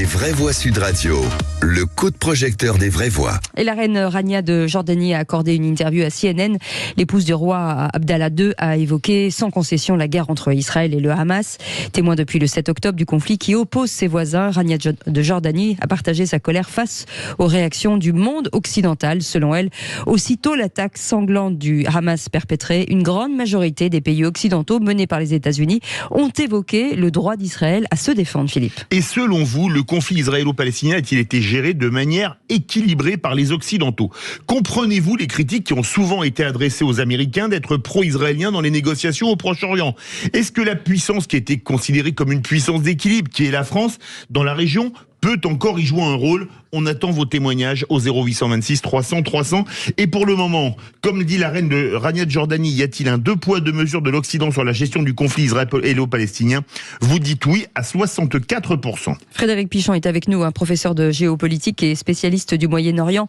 Les vraies voix Sud Radio, le coup de projecteur des vraies voix. Et la reine Rania de Jordanie a accordé une interview à CNN. L'épouse du roi Abdallah II a évoqué sans concession la guerre entre Israël et le Hamas. Témoin depuis le 7 octobre du conflit qui oppose ses voisins, Rania de Jordanie a partagé sa colère face aux réactions du monde occidental. Selon elle, aussitôt l'attaque sanglante du Hamas perpétrée, une grande majorité des pays occidentaux menés par les États-Unis ont évoqué le droit d'Israël à se défendre, Philippe. Et selon vous, le conflit israélo-palestinien a-t-il été géré de manière équilibrée par les Occidentaux? Comprenez-vous les critiques qui ont souvent été adressées aux Américains d'être pro-israéliens dans les négociations au Proche-Orient? Est-ce que la puissance qui était considérée comme une puissance d'équilibre, qui est la France, dans la région, peut encore y jouer un rôle? On attend vos témoignages au 0826 300 300. Et pour le moment, comme dit la reine de Rania de Jordanie, y a-t-il un 2 poids 2 mesures de l'Occident sur la gestion du conflit israélo-palestinien? Vous dites oui à 64%. Frédéric Pichon est avec nous, un professeur de géopolitique et spécialiste du Moyen-Orient.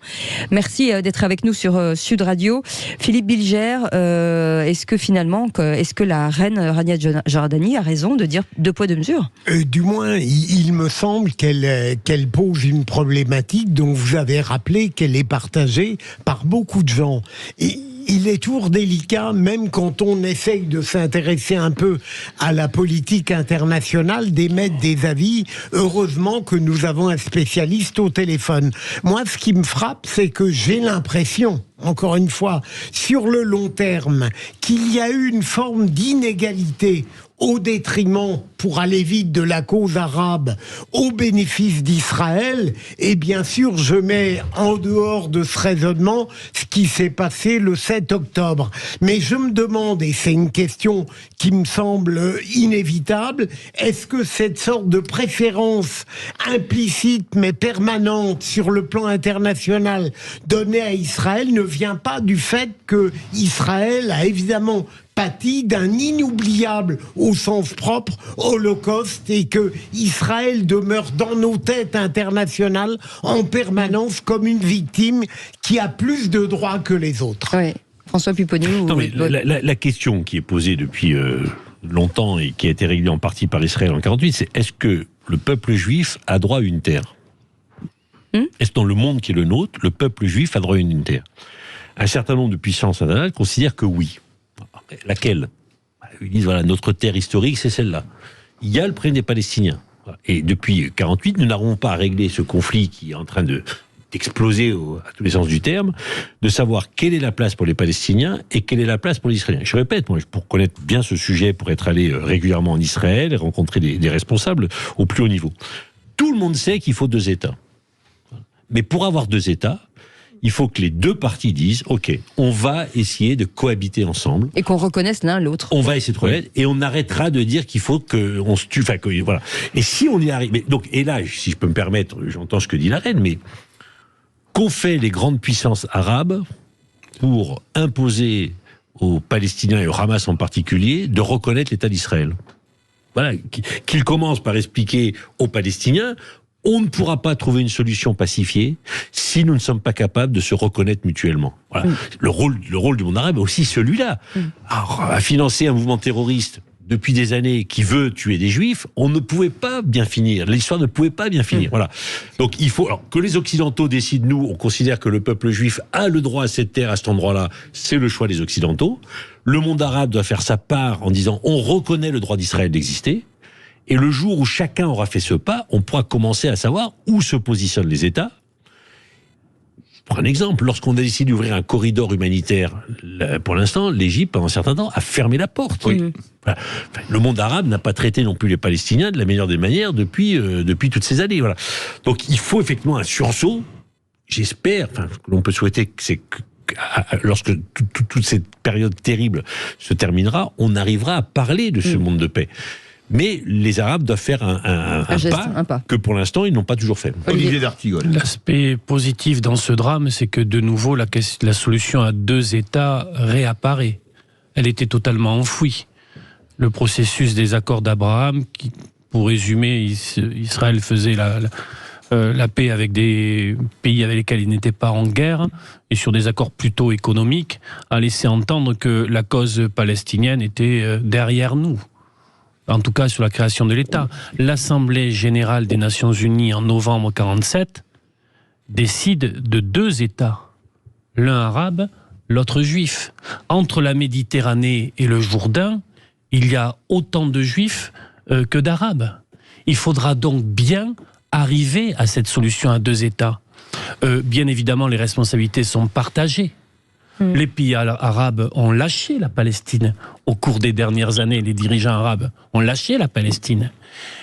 Merci d'être avec nous sur Sud Radio. Philippe Bilger, est-ce que la reine Rania de Jordanie a raison de dire 2 poids 2 mesures? Du moins, il me semble qu'elle pose une problématique dont vous avez rappelé qu'elle est partagée par beaucoup de gens. Et il est toujours délicat, même quand on essaye de s'intéresser un peu à la politique internationale, d'émettre des avis. Heureusement que nous avons un spécialiste au téléphone. Moi, ce qui me frappe, c'est que j'ai l'impression, encore une fois, sur le long terme, qu'il y a eu une forme d'inégalité au détriment, pour aller vite, de la cause arabe, au bénéfice d'Israël. Et bien sûr, je mets en dehors de ce raisonnement ce qui s'est passé le 7 octobre. Mais je me demande, et c'est une question qui me semble inévitable, est-ce que cette sorte de préférence implicite mais permanente sur le plan international donnée à Israël ne vient pas du fait que Israël a évidemment pâti d'un inoubliable, au sens propre, holocauste, et que Israël demeure dans nos têtes internationales en permanence comme une victime qui a plus de droits que les autres. Oui. François Pupponi. Non, mais la question qui est posée depuis longtemps et qui a été réglée en partie par Israël en 1948, c'est est-ce que le peuple juif a droit à une terre? Est-ce que dans le monde qui est le nôtre, le peuple juif a droit à une terre? Un certain nombre de puissances internationales considèrent que oui. Laquelle? Ils disent, voilà, notre terre historique, c'est celle-là. Il y a le problème des Palestiniens. Et depuis 1948, nous n'arrivons pas à régler ce conflit qui est en train d'exploser à tous les sens du terme, de savoir quelle est la place pour les Palestiniens et quelle est la place pour les Israéliens. Je répète, moi, pour connaître bien ce sujet, pour être allé régulièrement en Israël et rencontrer des responsables au plus haut niveau, tout le monde sait qu'il faut 2 États. Mais pour avoir 2 États, il faut que les 2 parties disent, ok, on va essayer de cohabiter ensemble. Et qu'on reconnaisse l'un l'autre. On va essayer de reconnaître, et on arrêtera de dire qu'il faut qu'on se tue, enfin, voilà. Et si on y arrive, donc, et là, si je peux me permettre, j'entends ce que dit la reine, mais qu'ont fait les grandes puissances arabes pour imposer aux Palestiniens et au Hamas en particulier de reconnaître l'État d'Israël? Voilà, qu'ils commencent par expliquer aux Palestiniens, on ne pourra pas trouver une solution pacifiée si nous ne sommes pas capables de se reconnaître mutuellement. Voilà. Le rôle du monde arabe est aussi celui-là. Alors, à financer un mouvement terroriste depuis des années qui veut tuer des juifs, on ne pouvait pas bien finir. L'histoire ne pouvait pas bien finir. Voilà. Donc il faut que les Occidentaux décident, nous, on considère que le peuple juif a le droit à cette terre, à cet endroit-là, c'est le choix des Occidentaux. Le monde arabe doit faire sa part en disant on reconnaît le droit d'Israël d'exister. Et le jour où chacun aura fait ce pas, on pourra commencer à savoir où se positionnent les États. Je prends un exemple. Lorsqu'on a décidé d'ouvrir un corridor humanitaire, pour l'instant, l'Égypte, pendant un certain temps, a fermé la porte. Oui. Voilà. Enfin, le monde arabe n'a pas traité non plus les Palestiniens de la meilleure des manières depuis toutes ces années. Voilà. Donc il faut effectivement un sursaut. J'espère, enfin, l'on peut souhaiter que c'est que lorsque toute cette période terrible se terminera, on arrivera à parler de ce monde de paix. Mais les Arabes doivent faire un pas que pour l'instant ils n'ont pas toujours fait. Olivier d'Artigol. L'aspect positif dans ce drame, c'est que de nouveau la solution à 2 États réapparaît. Elle était totalement enfouie. Le processus des accords d'Abraham, qui, pour résumer, Israël faisait la paix avec des pays avec lesquels il n'était pas en guerre, et sur des accords plutôt économiques, a laissé entendre que la cause palestinienne était derrière nous. en tout cas sur la création de l'État. L'Assemblée générale des Nations Unies en novembre 1947 décide de 2 États, l'un arabe, l'autre juif. Entre la Méditerranée et le Jourdain, il y a autant de juifs que d'arabes. Il faudra donc bien arriver à cette solution à 2 États. Bien évidemment, les responsabilités sont partagées. Les pays arabes ont lâché la Palestine. Au cours des dernières années, les dirigeants arabes ont lâché la Palestine.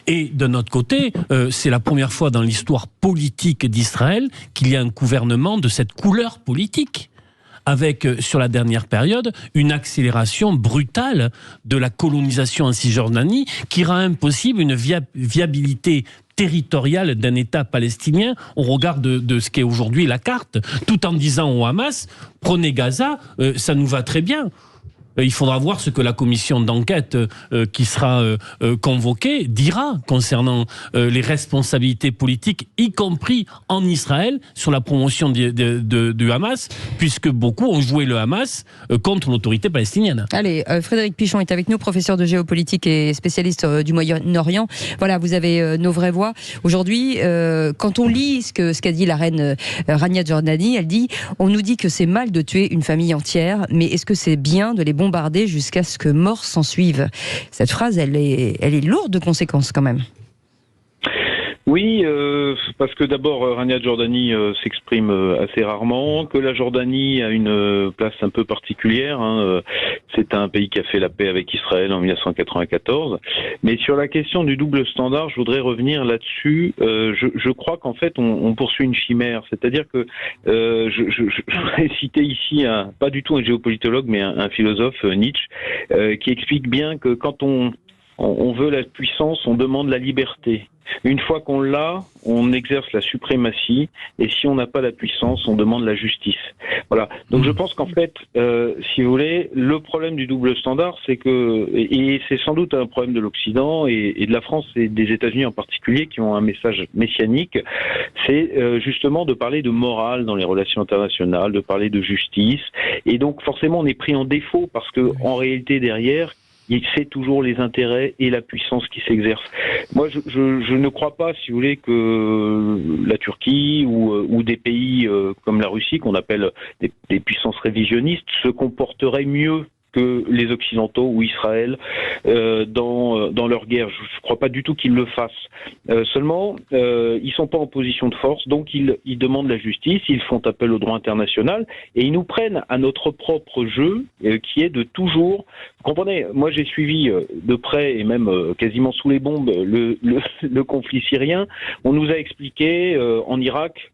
Et de notre côté, c'est la première fois dans l'histoire politique d'Israël qu'il y a un gouvernement de cette couleur politique, avec, sur la dernière période, une accélération brutale de la colonisation en Cisjordanie qui rend impossible une viabilité territoriale d'un État palestinien au regard de ce qu'est aujourd'hui la carte, tout en disant au Hamas, prenez Gaza, ça nous va très bien. Il faudra voir ce que la commission d'enquête qui sera convoquée dira concernant les responsabilités politiques, y compris en Israël, sur la promotion du Hamas, puisque beaucoup ont joué le Hamas contre l'autorité palestinienne. Allez, Frédéric Pichon est avec nous, professeur de géopolitique et spécialiste du Moyen-Orient. Voilà, vous avez nos vraies voix. Aujourd'hui, quand on lit ce qu'a dit la reine Rania Jordan, elle dit « On nous dit que c'est mal de tuer une famille entière, mais est-ce que c'est bien de les bombarder jusqu'à ce que mort s'en suive ?» Cette phrase, elle est lourde de conséquences quand même. Oui, parce que d'abord, Rania Jordan s'exprime assez rarement, que la Jordanie a une place un peu particulière. C'est un pays qui a fait la paix avec Israël en 1994. Mais sur la question du double standard, je voudrais revenir là-dessus. Je crois qu'en fait, on poursuit une chimère. C'est-à-dire que je voudrais citer ici, pas du tout un géopolitologue, mais un philosophe, Nietzsche, qui explique bien que quand on veut la puissance, on demande la liberté. Une fois qu'on l'a, on exerce la suprématie, et si on n'a pas la puissance, on demande la justice. Voilà. Donc je pense qu'en fait, si vous voulez, le problème du double standard, c'est que, et c'est sans doute un problème de l'Occident et de la France et des États-Unis en particulier, qui ont un message messianique, c'est justement de parler de morale dans les relations internationales, de parler de justice, et donc forcément on est pris en défaut parce que en réalité derrière, c'est toujours les intérêts et la puissance qui s'exercent. Moi, je ne crois pas, si vous voulez, que la Turquie ou des pays comme la Russie, qu'on appelle des puissances révisionnistes, se comporteraient mieux que les Occidentaux ou Israël dans leur guerre. Je ne crois pas du tout qu'ils le fassent. Seulement, ils sont pas en position de force, donc ils demandent la justice, ils font appel au droit international, et ils nous prennent à notre propre jeu, qui est de toujours... Vous comprenez, moi j'ai suivi de près, et même quasiment sous les bombes, le conflit syrien. On nous a expliqué en Irak...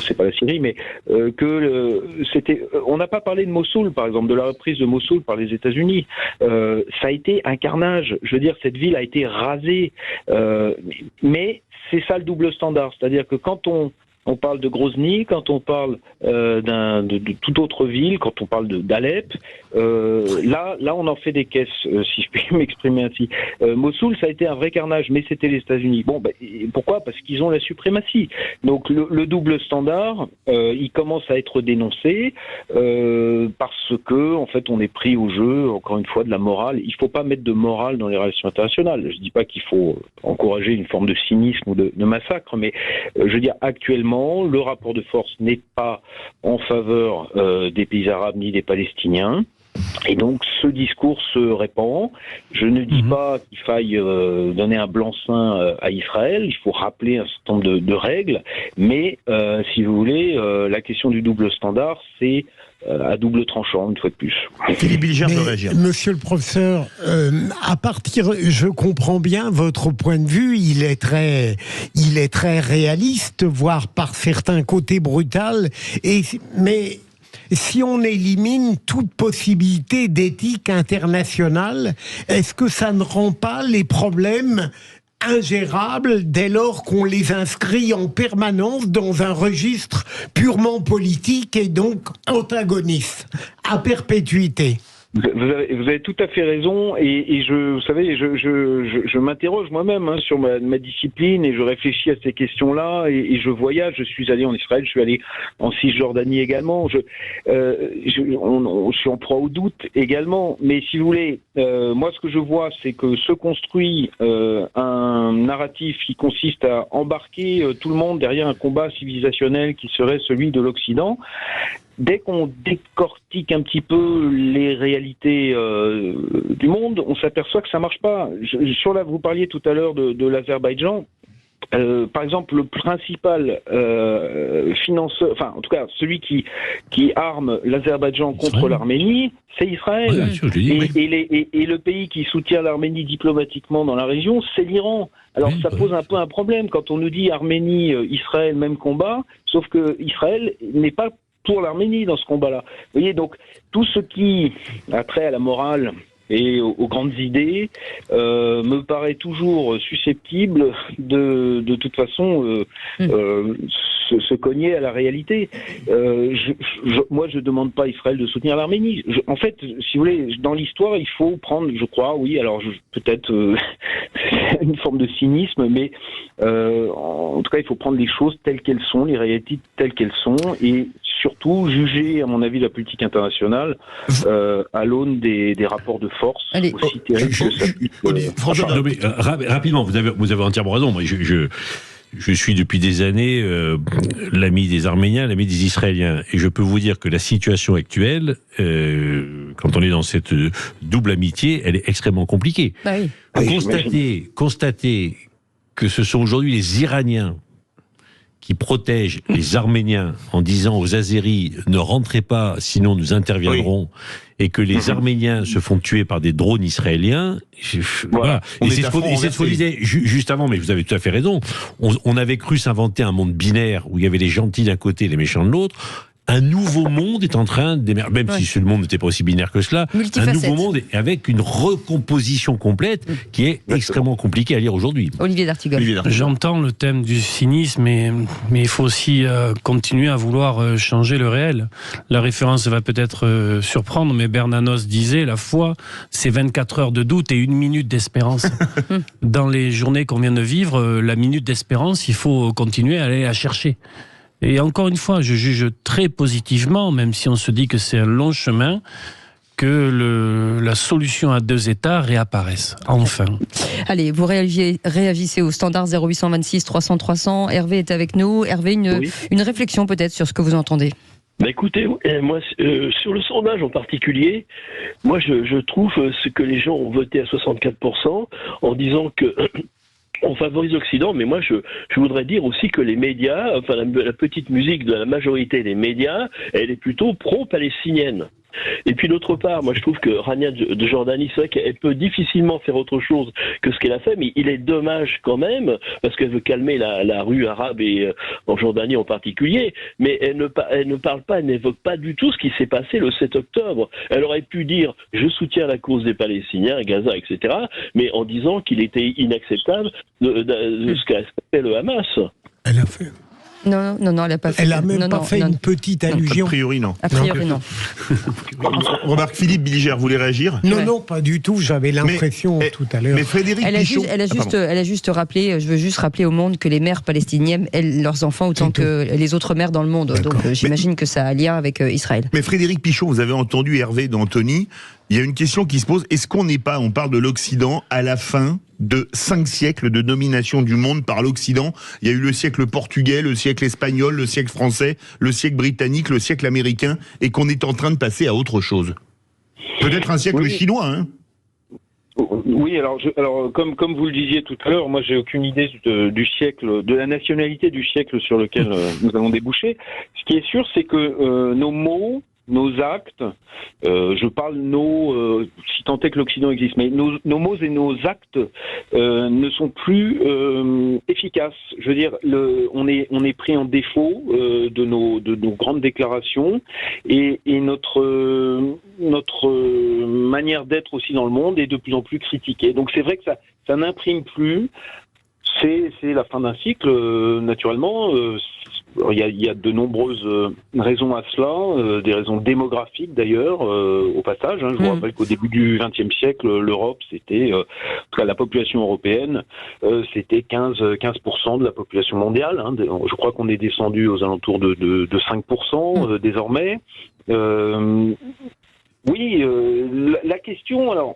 c'est pas la Syrie, mais on n'a pas parlé de Mossoul, par exemple, de la reprise de Mossoul par les États-Unis. Ça a été un carnage. Je veux dire, cette ville a été rasée. Mais c'est ça le double standard, c'est-à-dire que quand on parle de Grozny, quand on parle de toute autre ville, quand on parle d'Alep, là on en fait des caisses, si je puis m'exprimer ainsi. Mossoul, ça a été un vrai carnage, mais c'était les États-Unis. Bon, pourquoi ? Parce qu'ils ont la suprématie. Donc le double standard, il commence à être dénoncé parce que en fait on est pris au jeu, encore une fois, de la morale. Il ne faut pas mettre de morale dans les relations internationales. Je ne dis pas qu'il faut encourager une forme de cynisme ou de massacre, mais je veux dire, actuellement, le rapport de force n'est pas en faveur des pays arabes ni des Palestiniens. Et donc ce discours se répand. Je ne dis pas qu'il faille donner un blanc-seing à Israël, il faut rappeler un certain nombre de règles, mais si vous voulez, la question du double standard, c'est à double tranchant, une fois de plus. Philippe Bilger peut réagir. Monsieur le professeur, je comprends bien votre point de vue, il est très réaliste, voire par certains côtés brutal, mais si on élimine toute possibilité d'éthique internationale, est-ce que ça ne rend pas les problèmes ingérables dès lors qu'on les inscrit en permanence dans un registre purement politique et donc antagoniste, à perpétuité ? Vous avez tout à fait raison, et vous savez, je m'interroge moi-même sur ma discipline, et je réfléchis à ces questions-là, et je voyage. Je suis allé en Israël, je suis allé en Cisjordanie également. Je suis en proie au doute également, mais si vous voulez, moi ce que je vois, c'est que se construit un narratif qui consiste à embarquer tout le monde derrière un combat civilisationnel qui serait celui de l'Occident. Dès qu'on décortique un petit peu les réalités du monde, on s'aperçoit que ça marche pas. Vous parliez tout à l'heure de l'Azerbaïdjan. Par exemple, le principal financeur, enfin en tout cas celui qui arme l'Azerbaïdjan contre l'Arménie, c'est Israël. Ouais, sûr, je dis, et le pays qui soutient l'Arménie diplomatiquement dans la région, c'est l'Iran. Alors ça pose un peu un problème quand on nous dit Arménie, Israël, même combat, sauf que Israël n'est pas pour l'Arménie dans ce combat-là. Vous voyez, donc tout ce qui a trait à la morale et aux grandes idées me paraît toujours susceptible de toute façon se cogner à la réalité. Moi, je demande pas à Israël de soutenir l'Arménie. En fait, si vous voulez, dans l'histoire, il faut prendre, je crois, oui, alors peut-être une forme de cynisme, mais en tout cas, il faut prendre les choses telles qu'elles sont, les réalités telles qu'elles sont, et surtout juger, à mon avis, la politique internationale à l'aune des rapports de force. Allez. Aussi terribles que ça puisse. François, Non, mais, rapidement, vous avez entièrement raison. Moi, je suis depuis des années l'ami des Arméniens, l'ami des Israéliens. Et je peux vous dire que la situation actuelle, quand on est dans cette double amitié, elle est extrêmement compliquée. Bah oui. Constater que ce sont aujourd'hui les Iraniens qui protègent les Arméniens en disant aux Azéris ne rentrez pas, sinon nous interviendrons, et que les Arméniens se font tuer par des drones israéliens. Voilà. Et c'est ce qu'on disait juste avant, mais vous avez tout à fait raison. On avait cru s'inventer un monde binaire où il y avait les gentils d'un côté et les méchants de l'autre. Un nouveau monde est en train d'émerger, même si ce monde n'était pas aussi binaire que cela, un nouveau monde avec une recomposition complète qui est extrêmement compliquée à lire aujourd'hui. Olivier d'Artigol. J'entends le thème du cynisme, mais il faut aussi continuer à vouloir changer le réel. La référence va peut-être surprendre, mais Bernanos disait, la foi, c'est 24 heures de doute et 1 minute d'espérance. Dans les journées qu'on vient de vivre, la minute d'espérance, il faut continuer à aller la chercher. Et encore une fois, je juge très positivement, même si on se dit que c'est un long chemin, que la solution à 2 États réapparaisse, enfin. Allez, vous réagissez au standard 0826 300 300. Hervé est avec nous. Hervé, une réflexion peut-être sur ce que vous entendez. Bah écoutez, moi, sur le sondage en particulier, moi je trouve ce que les gens ont voté à 64% en disant que on favorise l'Occident, mais moi je voudrais dire aussi que les médias, enfin la petite musique de la majorité des médias, elle est plutôt pro-palestinienne. Et puis d'autre part, moi je trouve que Rania de Jordanie, c'est vrai qu'elle peut difficilement faire autre chose que ce qu'elle a fait, mais il est dommage quand même, parce qu'elle veut calmer la rue arabe et en Jordanie en particulier, mais elle ne parle pas, elle n'évoque pas du tout ce qui s'est passé le 7 octobre. Elle aurait pu dire « je soutiens la cause des Palestiniens à Gaza, etc., mais en disant qu'il était inacceptable de ce qu'a fait le Hamas. » Elle a fait... Non, elle n'a pas fait. Elle a même pas fait une petite allusion. A priori, non. A priori, non. Remarque, Philippe Billiger voulait réagir. Non, pas du tout. J'avais l'impression tout à l'heure. Mais Frédéric Pichon... Elle a juste rappelé, je veux juste rappeler au monde que les mères palestiniennes aiment leurs enfants autant que les autres mères dans le monde. Donc j'imagine que ça a un lien avec Israël. Mais Frédéric Pichon, vous avez entendu Hervé d'Anthony. Il y a une question qui se pose. Est-ce qu'on n'est pas, on parle de l'Occident, à la fin de 5 siècles de domination du monde par l'Occident? Il y a eu le siècle portugais, le siècle espagnol, le siècle français, le siècle britannique, le siècle américain, et qu'on est en train de passer à autre chose. Peut-être un siècle chinois, hein? Oui, alors comme vous le disiez tout à l'heure, moi j'ai aucune idée du siècle, de la nationalité du siècle sur lequel nous allons déboucher. Ce qui est sûr, c'est que nos mots, nos actes, je parle si tant est que l'Occident existe, mais nos mots et nos actes ne sont plus efficaces. Je veux dire, on est pris en défaut de nos grandes déclarations et notre manière d'être aussi dans le monde est de plus en plus critiquée. Donc c'est vrai que ça n'imprime plus. C'est la fin d'un cycle, naturellement. il y a de nombreuses raisons à cela, des raisons démographiques d'ailleurs, au passage. Je vous rappelle qu'au début du XXe siècle, l'Europe, c'était, en tout cas la population européenne, c'était 15% de la population mondiale. Je crois qu'on est descendu aux alentours de 5% désormais. La question, alors...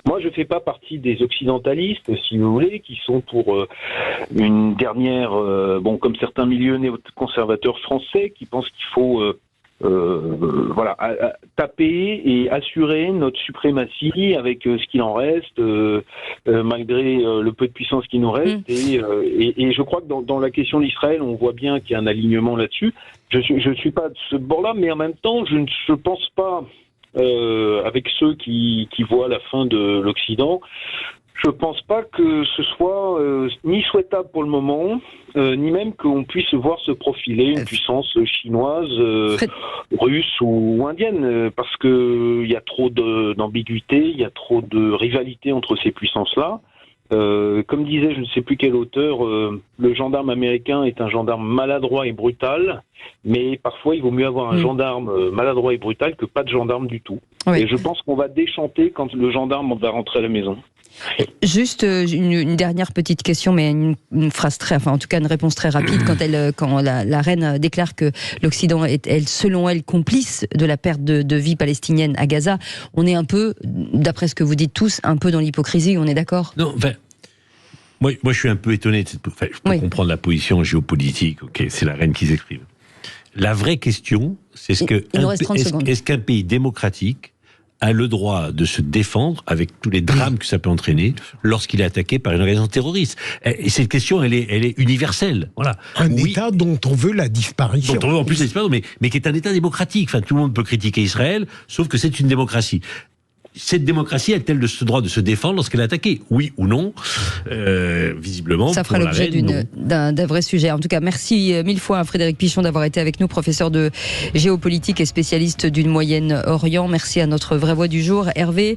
Moi, je fais pas partie des occidentalistes, si vous voulez, qui sont pour une dernière, comme certains milieux néoconservateurs français, qui pensent qu'il faut, taper et assurer notre suprématie avec ce qu'il en reste, malgré le peu de puissance qui nous reste. Et je crois que dans la question d'Israël, on voit bien qu'il y a un alignement là-dessus. Je suis pas de ce bord-là, mais en même temps, je ne pense pas. Avec ceux qui voient la fin de l'Occident, je pense pas que ce soit ni souhaitable pour le moment, ni même qu'on puisse voir se profiler une puissance chinoise, russe ou indienne, parce que il y a trop d'ambiguïté, il y a trop de rivalité entre ces puissances-là. Comme disait je ne sais plus quel auteur, le gendarme américain est un gendarme maladroit et brutal, mais parfois il vaut mieux avoir un gendarme maladroit et brutal que pas de gendarme du tout. Oui. Et je pense qu'on va déchanter quand le gendarme va rentrer à la maison. Juste une dernière petite question, mais une phrase en tout cas une réponse très rapide. Quand la reine déclare que l'Occident est, selon elle, complice de la perte de vie palestinienne à Gaza, on est un peu, d'après ce que vous dites tous, un peu dans l'hypocrisie, on est d'accord ? Non, moi je suis un peu étonné. Je peux comprendre la position géopolitique, ok, c'est la reine qui s'exprime. La vraie question, c'est est-ce qu'un pays démocratique a le droit de se défendre avec tous les drames que ça peut entraîner lorsqu'il est attaqué par une organisation terroriste. Et cette question, elle est universelle. Voilà. Un État dont on veut la disparition. Dont on veut en plus la disparition, mais qui est un État démocratique. Enfin, tout le monde peut critiquer Israël, sauf que c'est une démocratie. Cette démocratie a-t-elle ce droit de se défendre lorsqu'elle est attaquée ? Oui ou non ? Visiblement, ça fera l'objet d'un vrai sujet. En tout cas, merci mille fois à Frédéric Pichon d'avoir été avec nous, professeur de géopolitique et spécialiste du Moyen-Orient. Merci à notre vraie voix du jour, Hervé.